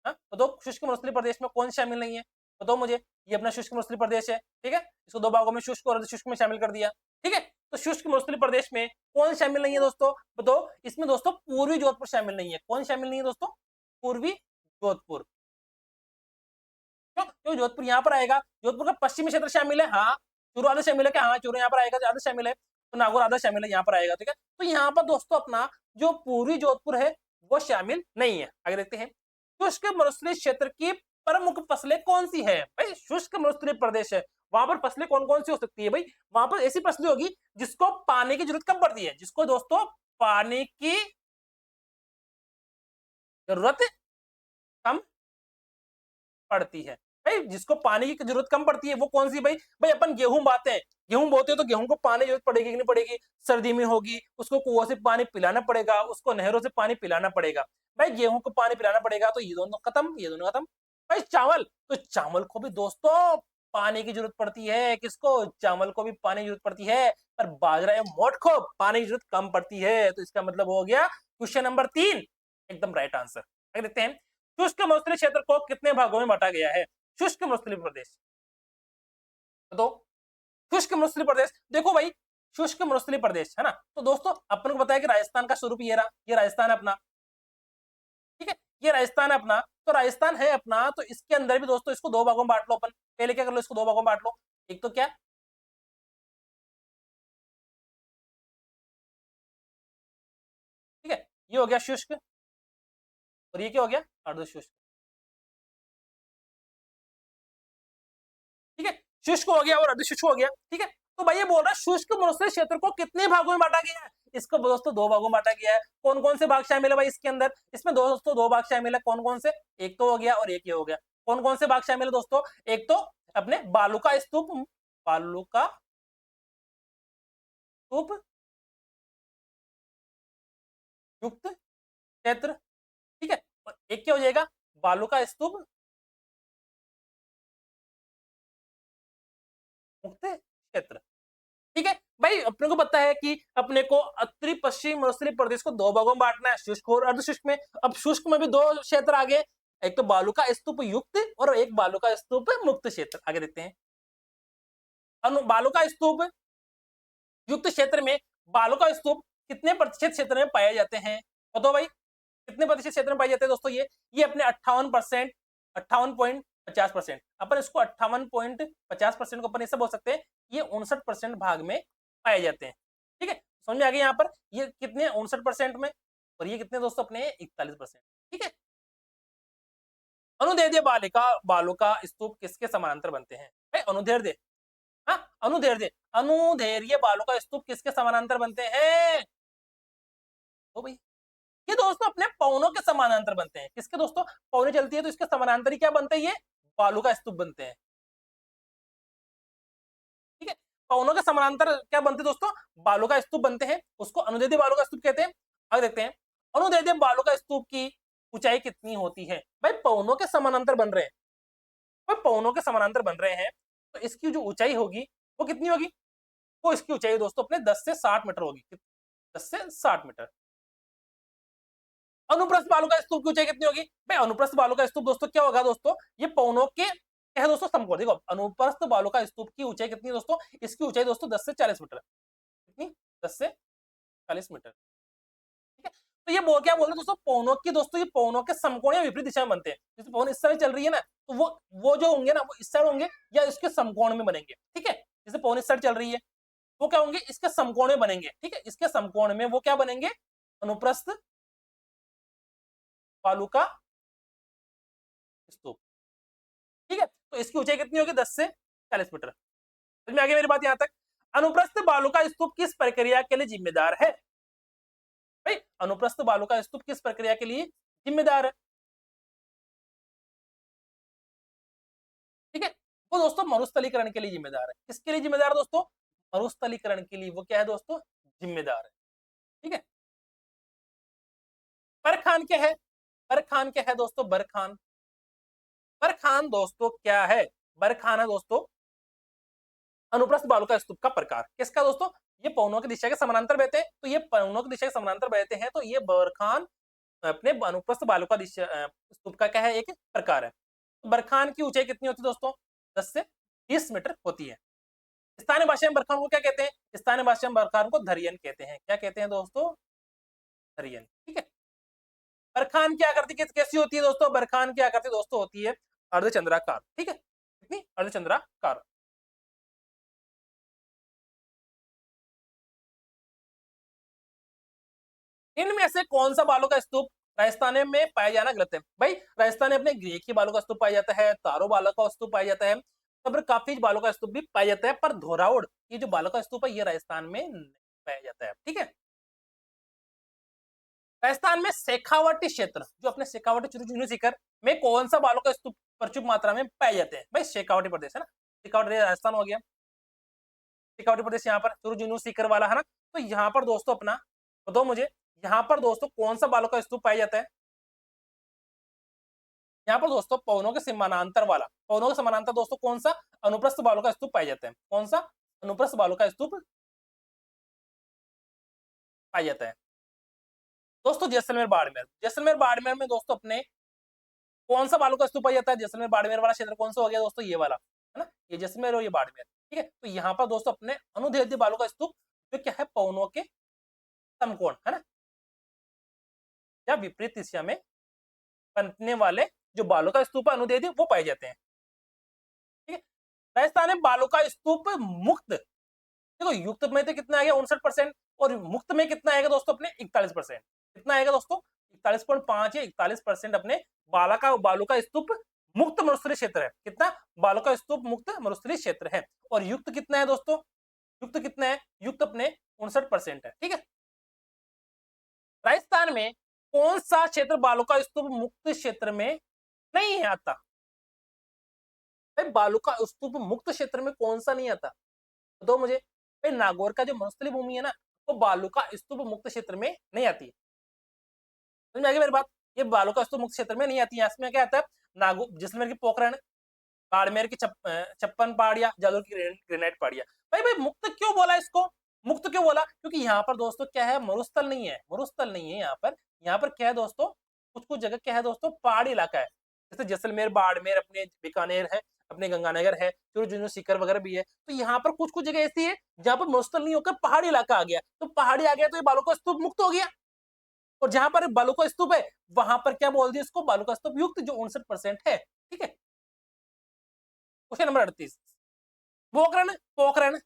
हाँ तो शुष्क मरुस्थलीय प्रदेश में कौन शामिल नहीं है, बताओ मुझे, ये अपना शुष्क मरुस्थलीय प्रदेश है, ठीक है, इसको दो भागों में शुष्क और अर्धशुष्क में शामिल कर दिया, ठीक है। तो शुष्क मरुस्थलीय प्रदेश में कौन शामिल नहीं है दोस्तों, बताओ, इसमें दोस्तों पूर्वी जोधपुर शामिल नहीं है। कौन शामिल नहीं है दोस्तों, पूर्वी जोधपुर। क्यों, क्यों जोधपुर यहाँ पर आएगा, जोधपुर का पश्चिमी क्षेत्र शामिल है, हाँ, चूरू आधा शामिल है क्या, हाँ, चूरू यहाँ पर आएगा, आधा शामिल है, तो नागौर आधा शामिल है, यहाँ पर आएगा, ठीक है। तो यहाँ पर दोस्तों अपना जो पूर्वी जोधपुर है वो शामिल नहीं है। आगे देखते हैं, शुष्क मरुस्थलीय क्षेत्र की प्रमुख फसलें कौन सी है, भाई शुष्क मरुस्थलीय प्रदेश है, वहां पर फसलें कौन कौन सी हो सकती है, भाई वहां पर ऐसी फसलें होगी जिसको पानी की जरूरत कम पड़ती है, जिसको दोस्तों पानी की जरूरत कम पड़ती है, भाई जिसको पानी की जरूरत कम पड़ती है वो कौन सी, भाई भाई अपन गेहूं बोते हैं, गेहूं बोते हैं तो गेहूं को पानी जरूरत पड़ेगी कि नहीं पड़ेगी, सर्दी में होगी, उसको कुओं से पानी पिलाना पड़ेगा, उसको नहरों से पानी पिलाना पड़ेगा, भाई गेहूं को पानी पिलाना पड़ेगा, तो ये दोनों खत्म, ये दोनों खत्म। भाई चावल, तो चावल को भी दोस्तों पानी की जरूरत पड़ती है, किसको, चावल को भी पानी की जरूरत पड़ती है, पर बाजरा एवं मोठ को पानी की जरूरत कम पड़ती है। तो इसका मतलब हो गया क्वेश्चन नंबर 3 एकदम राइट आंसर। आगे देखते हैं, शुष्क मरुस्थलीय क्षेत्र को कितने भागों में बांटा गया है, शुष्क मरुस्थलीय प्रदेश, तो शुष्क मरुस्थलीय प्रदेश, देखो भाई शुष्क मरुस्थलीय प्रदेश है ना, तो दोस्तों अपन को बताया कि राजस्थान का स्वरूप ये रहा, ये राजस्थान है अपना, ठीक है, ये राजस्थान है अपना, तो राजस्थान है अपना, तो इसके अंदर भी दोस्तों इसको दो भागों में बांट लो अपन, पहले क्या कर लो, इसको दो भागों में बांट लो, एक तो क्या, ठीक है, ये हो गया शुष्क, और ये क्या हो गया, अर्धशुष्क, ठीक है, शुष्क हो गया और अर्धशुष्क हो गया, ठीक है। तो भाई ये बोल रहा है शुष्क मरुस्थलीय क्षेत्र को कितने भागों में बांटा गया है, इसको दोस्तों दो भागों में बांटा गया है। कौन कौन से भाग शामिल है भाई इसके अंदर, इसमें दोस्तों दो भाग शामिल है, कौन कौन से, एक तो हो गया और एक ये हो गया। कौन कौन से भाग शामिल है दोस्तों, एक तो अपने बालू का स्तूप, बालू का स्तूप युक्त क्षेत्र, ठीक है, और एक क्या हो जाएगा, बालू का स्तूप मुक्त क्षेत्र, ठीक है। भाई अपने को पता है कि अपने को उत्तरी पश्चिम मरुस्थलीय प्रदेश को दो भागों में बांटना है, शुष्क और अर्धशुष्क में। अब शुष्क में भी दो क्षेत्र आ गए, एक तो बालू का स्तूप युक्त और एक बालू का स्तूप मुक्त क्षेत्र। आगे देखते हैं, बालू का स्तूप युक्त क्षेत्र में बालू का स्तूप कितने प्रतिशत क्षेत्र में पाए जाते हैं, बताओ भाई कितने प्रतिशत क्षेत्र में पाए जाते हैं दोस्तों, ये अपने 58%, 58.50%, अपन इसको 58.50% को अपन ऐसा बोल सकते हैं, ये 59% भाग में पाए जाते हैं, ठीक है। समझ में आ गया, यहाँ पर ये कितने 59% में, और ये कितने दोस्तों अपने 41%, ठीक है। अनुदैर्ध्य बालिका बालू का स्तूप किसके समानांतर बनते हैं, भाई अनुदैर्ध्य, हाँ अनुदैर्ध्य, अनुदैर्ध्य बालू का स्तूप किसके समानांतर बनते हैं, तो भाई ये दोस्तों अपने पवनों के समानांतर बनते हैं, किसके दोस्तों, पवने चलती है तो इसके समानांतर ही क्या बनते हैं, ये बालू का स्तूप बनते हैं, ठीक है। पवनों के समानांतर क्या बनते हैं दोस्तों, बालू का स्तूप बनते हैं, उसको अनुदैर्ध्य बालू का स्तूप कहते हैं। आगे देखते हैं, अनुदैर्ध्य बालू का स्तूप की ऊंचाई कितनी होती है, भाई पवनों के समानांतर बन रहे हैं, भाई पवनों के समानांतर बन रहे हैं, तो इसकी जो ऊंचाई होगी वो कितनी होगी, वो इसकी ऊंचाई दोस्तों अपने 10 से 60 मीटर होगी, 10 से 60 मीटर। अनुप्रस्थ बालू का स्तूप की ऊंचाई कितनी होगी, भाई अनुप्रस्थ बालू का स्तूप दोस्तों क्या होगा दोस्तों, ये पवनों के क्या है दोस्तों समकोण, देखो अनुप्रस्थ बालू का स्तूप की ऊंचाई कितनी है दोस्तों, इसकी ऊंचाई दोस्तों 10 से 40 मीटर, कितनी, 10 से 40 मीटर, ठीक है। तो ये क्या बोल रहे हैं दोस्तों, पवनों की दोस्तों, ये पवनों के समकोण या विपरीत दिशा में बनते हैं, जैसे पवन इस साइड चल रही है ना, तो वो जो होंगे ना वो इस साइड होंगे या इसके समकोण में बनेंगे, ठीक है। जैसे पवन इस साइड चल रही है, वो क्या होंगे, इसके समकोण में बनेंगे, ठीक है, इसके समकोण में वो क्या बनेंगे, अनुप्रस्थ बालू का स्तूप, ठीक है। तो इसकी ऊंचाई कितनी होगी, 10 से 40 मीटर। समझ में आ गया मेरी बात यहाँ तक। अनुप्रस्थ बालू का स्तूप किस प्रक्रिया के लिए जिम्मेदार है, भाई अनुप्रस्थ बालू का स्तूप किस प्रक्रिया के लिए जिम्मेदार है, ठीक है। वो दोस्तों मरुस्थलीकरण के लिए जिम्मेदार है, किसके लिए जिम्मेदार है दोस्तों, मरुस्थलीकरण के लिए वो क्या है दोस्तों, जिम्मेदार है, ठीक है। बरखान क्या है, बरखान क्या है दोस्तों, बरखान, बरखान दोस्तों क्या है, बरखान है दोस्तों अनुप्रस्थ बालू का स्तूप का प्रकार, किसका दोस्तों, ये पवनों की दिशा के समानांतर बहते हैं, तो ये पवनों की दिशा के समानांतर बहते हैं, तो ये बरखान अपने अनुप्रस्थ बालू का दिशा स्तूप का क्या है, एक प्रकार है। बरखान की ऊंचाई कितनी होती है दोस्तों? 10 से 20 मीटर होती है। स्थानीय भाषा में बरखान को क्या कहते हैं? स्थानीय भाषा में बरखान को धरियन कहते हैं। क्या कहते हैं दोस्तों? धरियन। ठीक है। बरखान की आकृति कैसी होती है दोस्तों? बरखान की आकृति दोस्तों होती है अर्धचंद्राकार। ठीक है, कितनी? अर्धचंद्राकार। इनमें से कौन सा बालू का स्तूप राजस्थान में पाया जाना गलत है? भाई राजस्थान में अपने गृह की बालू का स्तूप पाया जाता है, तारो बालू का स्तूप पाया जाता है, तब काफी बालू का स्तूप भी पाया जाता है, पर धोरावड़ ये जो बालू का स्तूप है ये राजस्थान में नहीं पाया जाता है। ठीक है। राजस्थान में शेखावाटी क्षेत्र, जो अपने शेखावाटी चुरू सीकर में कौन सा बालू का स्तूप प्रचुर मात्रा में पाए जाते हैं? भाई शेखावाटी प्रदेश है ना, शेखावाटी राजस्थान हो गया, शेखावाटी प्रदेश यहाँ पर चुरू सीकर वाला है ना। तो यहाँ पर दोस्तों अपना बताओ मुझे, यहाँ पर दोस्तों कौन सा बालू का स्तूप पाया जाता है? यहाँ पर दोस्तों पवनों के समानांतर वाला, पवनों के समानांतर दोस्तों कौन सा अनुप्रस्थ बालू का स्तूप पाए जाते हैं? कौन सा अनुप्रस्थ बालू का स्तूप पाया जाता है? दोस्तों जैसलमेर बाड़मेर, जैसलमेर बाड़मेर में दोस्तों अपने कौन सा बालू का स्तूप पाया जाता है? जैसलमेर बाड़मेर वाला क्षेत्र कौन सा हो गया दोस्तों? ये वाला है ना, ये जैसलमेर और ये बाड़मेर। ठीक है, तो यहाँ पर दोस्तों अपने अनुदैर्ध्य बालू का स्तूप जो क्या है, पवनों के समकोण है ना, या विपरीत दिशा में बनने वाले जो बालू का स्तूप अनुदैर्ध्य वो पाए जाते हैं। ठीक है। राजस्थान में बालू का स्तूप मुक्त, देखो युक्त में तो कितना आएगा 59%, और मुक्त में कितना आएगा दोस्तों अपने 41%। कितना आएगा दोस्तों? 41.5 या 41% अपने बालू का स्तूप मुक्त मरुस्थलीय क्षेत्र है। कितना? बालू का स्तूप मुक्त मरुस्थलीय क्षेत्र है। और युक्त कितना है दोस्तों? युक्त कितना है? युक्त अपने 59% है। ठीक है। राजस्थान में कौन सा क्षेत्र बालू का स्तूप मुक्त क्षेत्र में नहीं आता? भाई बालू का स्तूप मुक्त क्षेत्र में कौन सा नहीं आता तो मुझे? भाई नागौर का जो मरुस्थलीय भूमि है ना, वो बालू का स्तूप मुक्त क्षेत्र में नहीं आती। समझ में आ गई मेरी बात? ये बालू का स्तूप मुक्त क्षेत्र में नहीं आती है। इसमें क्या आता है? नागौर, जैसलमेर की पोखरण, बाड़मेर की छप्पन पहाड़ियां, जालोर की ग्रेनाइट पहाड़ियां। भाई भाई मुक्त क्यों बोला इसको? मुक्त क्यों बोला? क्योंकि यहाँ पर दोस्तों क्या है, मरुस्थल नहीं है, मरुस्थल नहीं है यहाँ पर। यहाँ पर क्या है दोस्तों, कुछ कुछ जगह क्या है दोस्तों, पहाड़ी इलाका है। जैसे जैसलमेर बाड़मेर, अपने बीकानेर है, अपने गंगानगर है, चुरू सीकर वगैरह भी है। तो यहाँ पर कुछ कुछ जगह ऐसी है जहाँ पर मरुस्थल नहीं होकर पहाड़ी इलाका आ गया, तो पहाड़ी आ गया तो ये बालू का स्तूप मुक्त हो गया। और जहां पर बालू का स्तूप है वहां पर क्या बोल दिया इसको? बालू का स्तूप युक्त, जो 59% है। ठीक है। क्वेश्चन नंबर 38, पोखरण, पोखरण,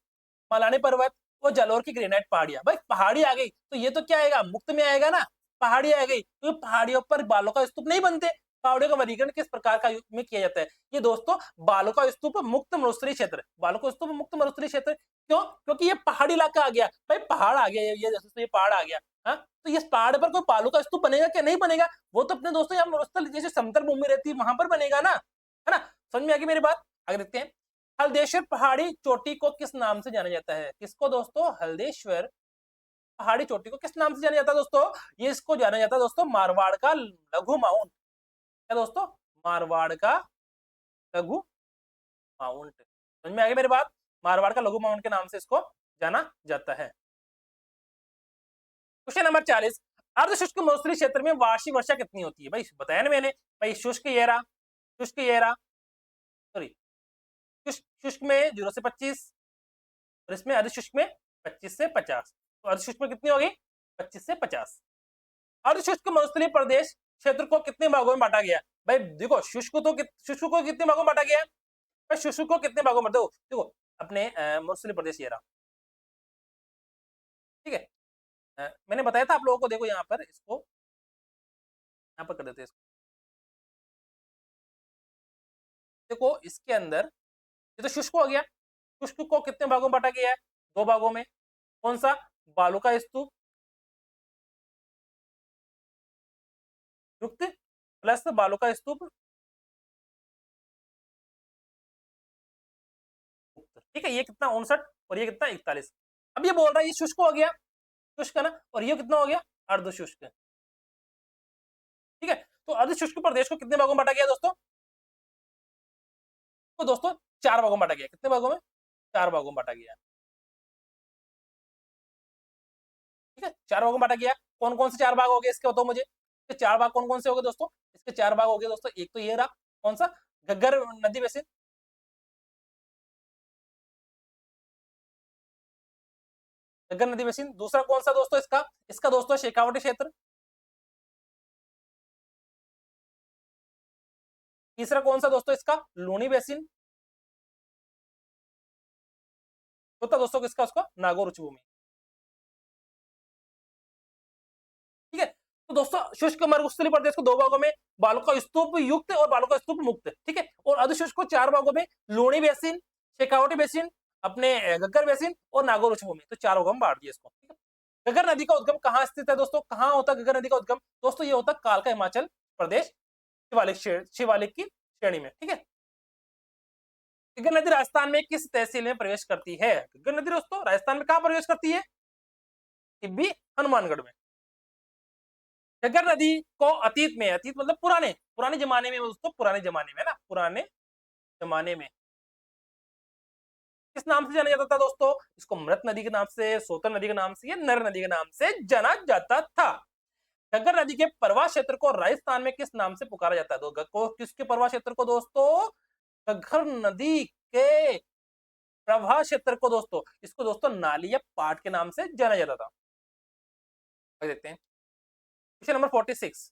मलानी पर्वत और जालोर की ग्रेनाइट पहाड़ियां। भाई पहाड़ी आ गई तो ये तो क्या आएगा? मुक्त में आएगा ना। पहाड़ी आ गई तो पहाड़ियों पर बालू का स्तूप नहीं बनते। पहाड़ियों का वर्गीकरण किस प्रकार का में किया जाता है? ये दोस्तों बालू का स्तूप मुक्त मरुस्थलीय क्षेत्र, बालू का स्तूप मुक्त मरुस्थलीय क्षेत्र। क्यों? क्योंकि ये पहाड़ी इलाका आ गया। भाई पहाड़ आ गया, ये जैसे ये पहाड़ आ गया, हाँ, तो ये पहाड़ पर कोई बालू का स्तूप बनेगा क्या? नहीं बनेगा। वो तो अपने दोस्तों यहाँ मरुस्थल जैसे समतल भूमि रहती है वहां पर बनेगा ना, है ना। समझ में आ गई मेरी बात? आगे देखते हैं। हल्देश्वर पहाड़ी चोटी को किस नाम से जाना जाता है? किसको दोस्तों? हल्देश्वर पहाड़ी चोटी को किस नाम से जाना जाता है दोस्तों? ये इसको जाना जाता है दोस्तों मारवाड़ का लघु माउंट। क्या दोस्तों? मारवाड़ का लघु माउंट। समझ में आ गई मेरी बात? मारवाड़ का लघु माउंट के नाम से इसको जाना जाता है। क्वेश्चन नंबर 40, अर्धशुष्क मौसमी क्षेत्र में वार्षिक वर्षा कितनी होती है? भाई बताया ना मैंने, भाई शुष्क येरा, शुष्क येरा, सॉरी, शुष्क में 0 से 25, और इसमें अर्धशुष्क में 25 से 50। तो अर्धशुष्क में कितनी होगी? 25 से 50। अर्धशुष्क मरुस्थलीय प्रदेश क्षेत्र को कितने भागों में बांटा गया? भाई देखो शुष्क तो शुष्क को कितने भागों में बांटा गया? भाई शुष्क को कितने भागों में? देखो देखो अपने मरुस्थलीय प्रदेश ये रहा। ठीक है। मैंने बताया था आप लोगों को, देखो यहाँ पर इसको यहाँ पर कर देते हैं इसको। देखो इसके अंदर ये तो शुष्क हो गया। शुष्क को कितने भागों में बांटा गया है? 2 भागों में। कौन सा? बालू का स्तूप युक्त प्लस बालू का स्तूप मुक्त। ठीक है, ये कितना 59 और ये कितना 41। अब ये बोल रहा है ये शुष्क हो गया, शुष्क है ना, और ये कितना हो गया? अर्ध शुष्क। ठीक है, तो अर्ध शुष्क प्रदेश को कितने भागों में बांटा गया दोस्तों? तो दोस्तों 4 भागों में बांटा गया। कितने भागों में? 4 भागों में बांटा गया। ठीक है, 4 भागों में बांटा गया। कौन कौन से 4 भाग हो गए इसके बताओ मुझे? इसके 4 भाग कौन कौन से हो गए दोस्तों? इसके 4 भाग हो गए दोस्तों। एक तो ये रहा, कौन सा? घग्गर नदी बेसिन, घग्गर नदी बेसिन। दूसरा कौन सा दोस्तों इसका, इसका दोस्तों शेखावटी क्षेत्र। तीसरा कौन सा दोस्तों इसका, लूनी बेसिन। चौथा दोस्तों किसका, उसका नागौर उच्च भूमि। ठीक है, तो दोस्तों शुष्क मरुस्थलीय प्रदेश को दो भागों में, बालुका स्तूप युक्त और बालुका स्तूप मुक्त, ठीक है, और अधिशुष्क को चार भागों में, लूणी बेसिन, शेखावटी बेसिन, अपने घग्गर बेसिन और नागौर उच्च भूमि, तो चार भागों में बांट दिया इसको। ठीक है, घग्गर नदी का उद्गम कहाँ स्थित है दोस्तों, कहाँ होता है घग्गर नदी का उद्गम दोस्तों, ये होता है कालका हिमाचल प्रदेश शिवालिक की श्रेणी में। ठीक है, घग्गर नदी राजस्थान में किस तहसील में प्रवेश करती है, घग्गर नदी दोस्तों राजस्थान में कहाँ प्रवेश करती है, टिब्बी हनुमानगढ़ में। घग्गर नदी को अतीत में, अतीत मतलब पुराने पुराने जमाने में दोस्तों, पुराने जमाने में ना, पुराने जमाने में किस नाम से जाना जाता था दोस्तों, इसको मृत नदी के नाम से, सोतन नदी के नाम से या नर नदी के नाम से जाना जाता था। घग्गर नदी के प्रवाह क्षेत्र को राजस्थान में किस नाम से पुकारा जाता है, को किसके प्रवाह क्षेत्र को दोस्तों, घग्गर नदी के प्रवाह क्षेत्र को दोस्तों, इसको दोस्तों नाली या पाट के नाम से जाना जाता था। देखते हैं क्वेश्चन नंबर 46।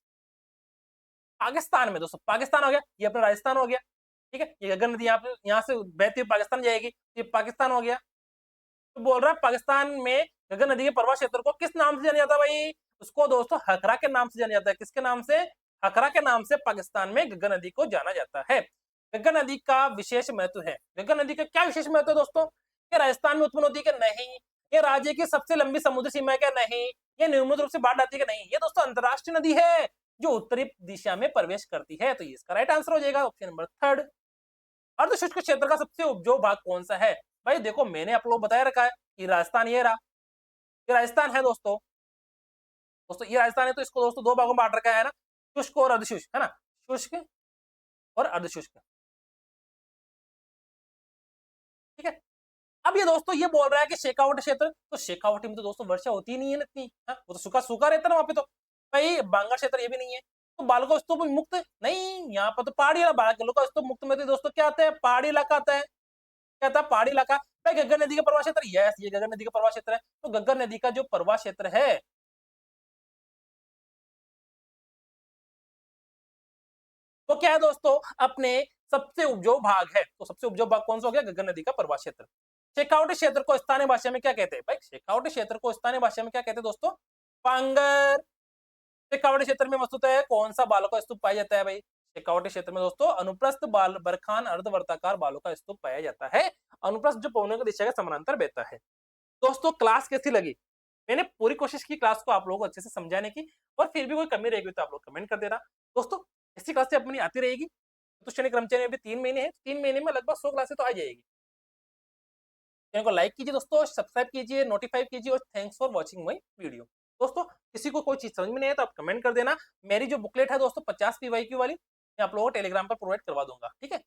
पाकिस्तान में दोस्तों, पाकिस्तान हो गया, ये अपना राजस्थान हो गया, ठीक है, ये घग्गर नदी यहाँ से बहती हुई पाकिस्तान जाएगी, ये पाकिस्तान हो गया। तो बोल रहा है पाकिस्तान में घग्गर नदी के प्रवाह क्षेत्र को किस नाम से जाना जाता है भाई, उसको दोस्तों हकरा के नाम से जाना जाता है। किसके नाम से, हकरा के नाम से पाकिस्तान में घग्गर नदी को जाना जाता है। घग्गर नदी का विशेष महत्व है, घग्गर नदी का क्या विशेष महत्व है दोस्तों, ये राजस्थान में उत्पन्न होती है कि नहीं, ये राज्य की सबसे लंबी समुद्र सीमा है क्या, नहीं, ये नियमित रूप से बाढ़ आती है कि नहीं, ये दोस्तों अंतरराष्ट्रीय नदी है जो उत्तरी दिशा में प्रवेश करती है, तो ये इसका राइट आंसर हो जाएगा ऑप्शन नंबर थर्ड। अर्धशुष्क क्षेत्र का सबसे उपजाऊ भाग कौन सा है, भाई देखो मैंने आप लोग बताया रखा है कि राजस्थान ये रहा, ये राजस्थान है दोस्तों, दोस्तों ये राजस्थान है, तो इसको दोस्तों दो भागों में बांट रखा है ना, शुष्क और अर्धशुष्क, है ना, शुष्क और अर्धशुष्क। ठीक है, अब ये दोस्तों ये बोल रहा है कि शेखावटी क्षेत्र, तो शेखावटी में तो दोस्तों वर्षा होती ही नहीं है ना इतनी, वो तो सूखा सूखा रहता है ना वहां पे, तो भाई बांगा क्षेत्र ये भी नहीं है, तो बालका स्तूप मुक्त नहीं, यहाँ पर तो पहाड़ी बालका स्तूप मुक्त में तो दोस्तों क्या आता है, पहाड़ी इलाका आता है, क्या था, पहाड़ी इलाका। भाई घग्गर नदी का प्रवाह क्षेत्र, यस ये घग्गर नदी का प्रवाह क्षेत्र है, तो घग्गर नदी का जो प्रवाह क्षेत्र है वो क्या है दोस्तों, अपने सबसे उपजाऊ भाग है, तो सबसे उपजाऊ भाग कौन सा हो गया, घग्गर नदी का प्रवाह क्षेत्र। शेखावटी क्षेत्र को स्थानीय भाषा में क्या कहते हैं, भाई शेखावटी क्षेत्र को स्थानीय भाषा में क्या कहते हैं दोस्तों, पांगर। शेखावटी क्षेत्र में वस्तुतः कौन सा बालों का स्तूप पाया जाता है, भाई शेखावटी क्षेत्र में दोस्तों अनुप्रस्थ बाल बरखान अर्धवर्ताकार बालों का स्तूप पाया जाता है, अनुप्रस्थ जो पौने की दिशा के समानांतर बहता है। दोस्तों क्लास कैसी लगी, मैंने पूरी कोशिश की क्लास को आप लोगों को अच्छे से समझाने की, और फिर भी कोई कमी रहेगी तो आप लोग कमेंट कर देना। दोस्तों इसी क्लास से अपनी आती रहेगी, तो शनि कर्मचारी में भी 3 महीने है, 3 महीने में लगभग 100 क्लासेस तो आ जाएगी। चैनल को लाइक कीजिए दोस्तों, सब्सक्राइब कीजिए, नोटिफाई कीजिए, और thanks for watching my video. दोस्तों किसी को कोई चीज समझ में नहीं है तो आप कमेंट कर देना। मेरी जो बुकलेट है दोस्तों 50 PYQ वाली, मैं आप लोगों को टेलीग्राम पर प्रोवाइड करवा दूंगा, ठीक है,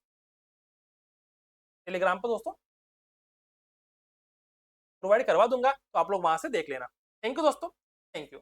टेलीग्राम पर दोस्तों प्रोवाइड करवा दूंगा, तो आप लोग वहां से देख लेना। थैंक यू दोस्तों, थैंक यू।